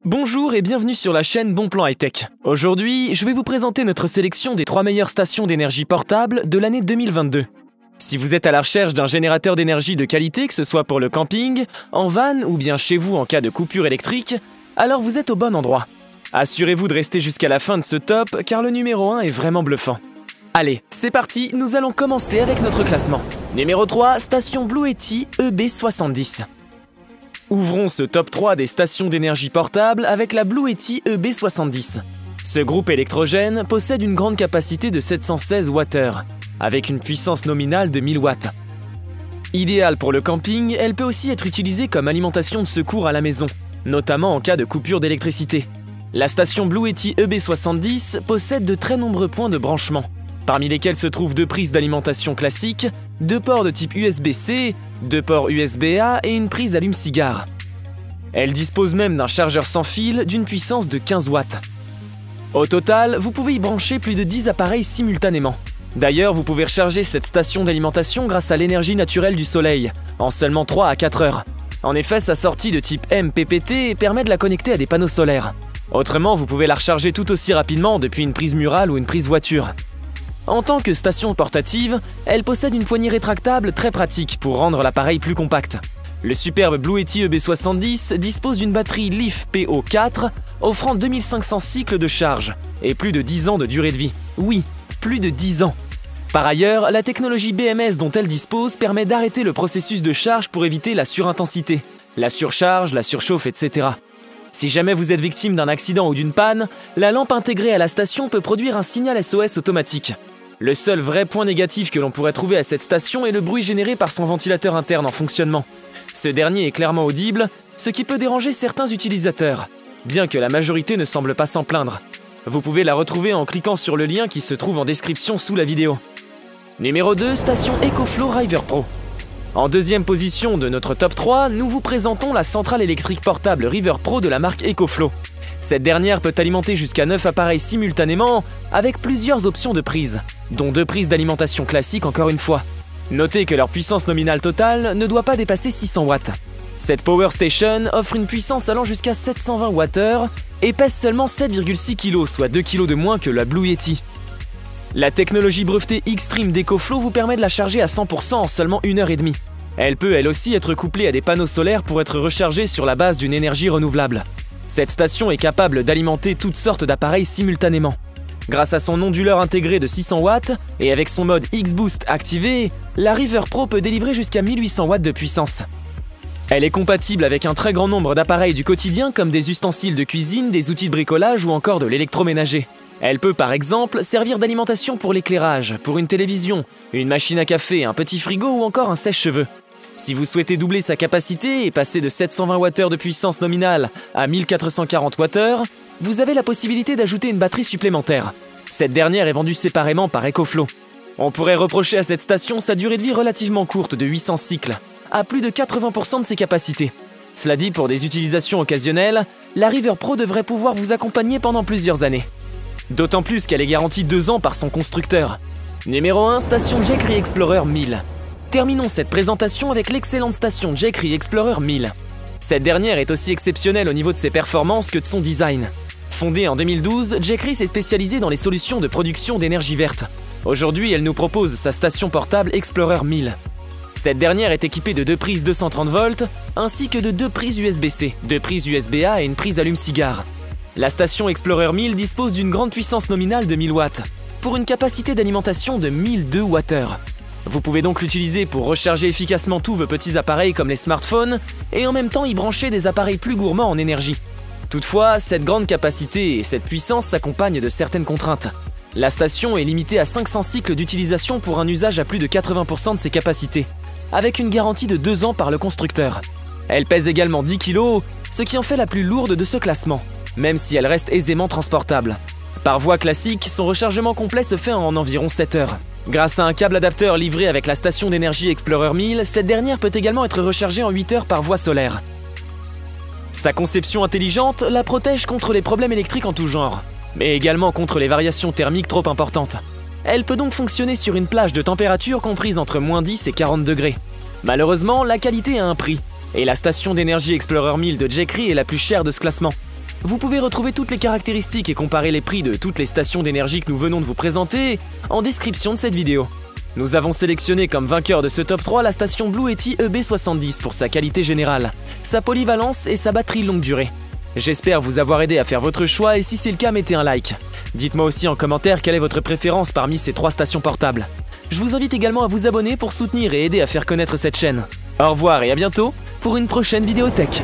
Bonjour et bienvenue sur la chaîne Bon Plan High-Tech. Aujourd'hui, je vais vous présenter notre sélection des 3 meilleures stations d'énergie portable de l'année 2022. Si vous êtes à la recherche d'un générateur d'énergie de qualité, que ce soit pour le camping, en van ou bien chez vous en cas de coupure électrique, alors vous êtes au bon endroit. Assurez-vous de rester jusqu'à la fin de ce top car le numéro 1 est vraiment bluffant. Allez, c'est parti, nous allons commencer avec notre classement. Numéro 3, station Blue Yeti EB70. Ouvrons ce top 3 des stations d'énergie portable avec la Blue Yeti EB70. Ce groupe électrogène possède une grande capacité de 716 Wh, avec une puissance nominale de 1000 watts. Idéale pour le camping, elle peut aussi être utilisée comme alimentation de secours à la maison, notamment en cas de coupure d'électricité. La station Blue Yeti EB70 possède de très nombreux points de branchement, parmi lesquels se trouvent 2 prises d'alimentation classiques, 2 ports de type USB-C, 2 ports USB-A et une prise allume-cigare. Elle dispose même d'un chargeur sans fil d'une puissance de 15 watts. Au total, vous pouvez y brancher plus de 10 appareils simultanément. D'ailleurs, vous pouvez recharger cette station d'alimentation grâce à l'énergie naturelle du soleil, en seulement 3 à 4 heures. En effet, sa sortie de type MPPT permet de la connecter à des panneaux solaires. Autrement, vous pouvez la recharger tout aussi rapidement depuis une prise murale ou une prise voiture. En tant que station portative, elle possède une poignée rétractable très pratique pour rendre l'appareil plus compact. Le superbe Blue Yeti EB70 dispose d'une batterie LiFePO4 offrant 2500 cycles de charge et plus de 10 ans de durée de vie. Oui, plus de 10 ans. Par ailleurs, la technologie BMS dont elle dispose permet d'arrêter le processus de charge pour éviter la surintensité, la surcharge, la surchauffe, etc. Si jamais vous êtes victime d'un accident ou d'une panne, la lampe intégrée à la station peut produire un signal SOS automatique. Le seul vrai point négatif que l'on pourrait trouver à cette station est le bruit généré par son ventilateur interne en fonctionnement. Ce dernier est clairement audible, ce qui peut déranger certains utilisateurs, bien que la majorité ne semble pas s'en plaindre. Vous pouvez la retrouver en cliquant sur le lien qui se trouve en description sous la vidéo. Numéro 2, station EcoFlow River Pro. En deuxième position de notre top 3, nous vous présentons la centrale électrique portable River Pro de la marque EcoFlow. Cette dernière peut alimenter jusqu'à 9 appareils simultanément, avec plusieurs options de prise, dont 2 prises d'alimentation classiques encore une fois. Notez que leur puissance nominale totale ne doit pas dépasser 600 watts. Cette Power Station offre une puissance allant jusqu'à 720 Wh et pèse seulement 7,6 kg, soit 2 kg de moins que la Blue Yeti. La technologie brevetée Xtreme d'EcoFlow vous permet de la charger à 100% en seulement 1h30. Elle peut elle aussi être couplée à des panneaux solaires pour être rechargée sur la base d'une énergie renouvelable. Cette station est capable d'alimenter toutes sortes d'appareils simultanément. Grâce à son onduleur intégré de 600 watts et avec son mode X-Boost activé, la River Pro peut délivrer jusqu'à 1800 watts de puissance. Elle est compatible avec un très grand nombre d'appareils du quotidien comme des ustensiles de cuisine, des outils de bricolage ou encore de l'électroménager. Elle peut par exemple servir d'alimentation pour l'éclairage, pour une télévision, une machine à café, un petit frigo ou encore un sèche-cheveux. Si vous souhaitez doubler sa capacité et passer de 720 Wh de puissance nominale à 1440 Wh, vous avez la possibilité d'ajouter une batterie supplémentaire. Cette dernière est vendue séparément par EcoFlow. On pourrait reprocher à cette station sa durée de vie relativement courte de 800 cycles, à plus de 80% de ses capacités. Cela dit, pour des utilisations occasionnelles, la River Pro devrait pouvoir vous accompagner pendant plusieurs années. D'autant plus qu'elle est garantie 2 ans par son constructeur. Numéro 1, station Jackery Explorer 1000. Terminons cette présentation avec l'excellente station Jackery Explorer 1000. Cette dernière est aussi exceptionnelle au niveau de ses performances que de son design. Fondée en 2012, Jackery s'est spécialisée dans les solutions de production d'énergie verte. Aujourd'hui, elle nous propose sa station portable Explorer 1000. Cette dernière est équipée de 2 prises 230 volts ainsi que de 2 prises USB-C, 2 prises USB-A et une prise allume-cigare. La station Explorer 1000 dispose d'une grande puissance nominale de 1000 watts, pour une capacité d'alimentation de 1002 Wh. Vous pouvez donc l'utiliser pour recharger efficacement tous vos petits appareils comme les smartphones et en même temps y brancher des appareils plus gourmands en énergie. Toutefois, cette grande capacité et cette puissance s'accompagnent de certaines contraintes. La station est limitée à 500 cycles d'utilisation pour un usage à plus de 80% de ses capacités, avec une garantie de 2 ans par le constructeur. Elle pèse également 10 kg, ce qui en fait la plus lourde de ce classement, même si elle reste aisément transportable. Par voie classique, son rechargement complet se fait en environ 7 heures. Grâce à un câble adapteur livré avec la station d'énergie Explorer 1000, cette dernière peut également être rechargée en 8 heures par voie solaire. Sa conception intelligente la protège contre les problèmes électriques en tout genre, mais également contre les variations thermiques trop importantes. Elle peut donc fonctionner sur une plage de température comprise entre -10 et 40 degrés. Malheureusement, la qualité a un prix, et la station d'énergie Explorer 1000 de Jackery est la plus chère de ce classement. Vous pouvez retrouver toutes les caractéristiques et comparer les prix de toutes les stations d'énergie que nous venons de vous présenter en description de cette vidéo. Nous avons sélectionné comme vainqueur de ce top 3 la station Blue Yeti EB70 pour sa qualité générale, sa polyvalence et sa batterie longue durée. J'espère vous avoir aidé à faire votre choix et si c'est le cas, mettez un like. Dites-moi aussi en commentaire quelle est votre préférence parmi ces 3 stations portables. Je vous invite également à vous abonner pour soutenir et aider à faire connaître cette chaîne. Au revoir et à bientôt pour une prochaine vidéo tech.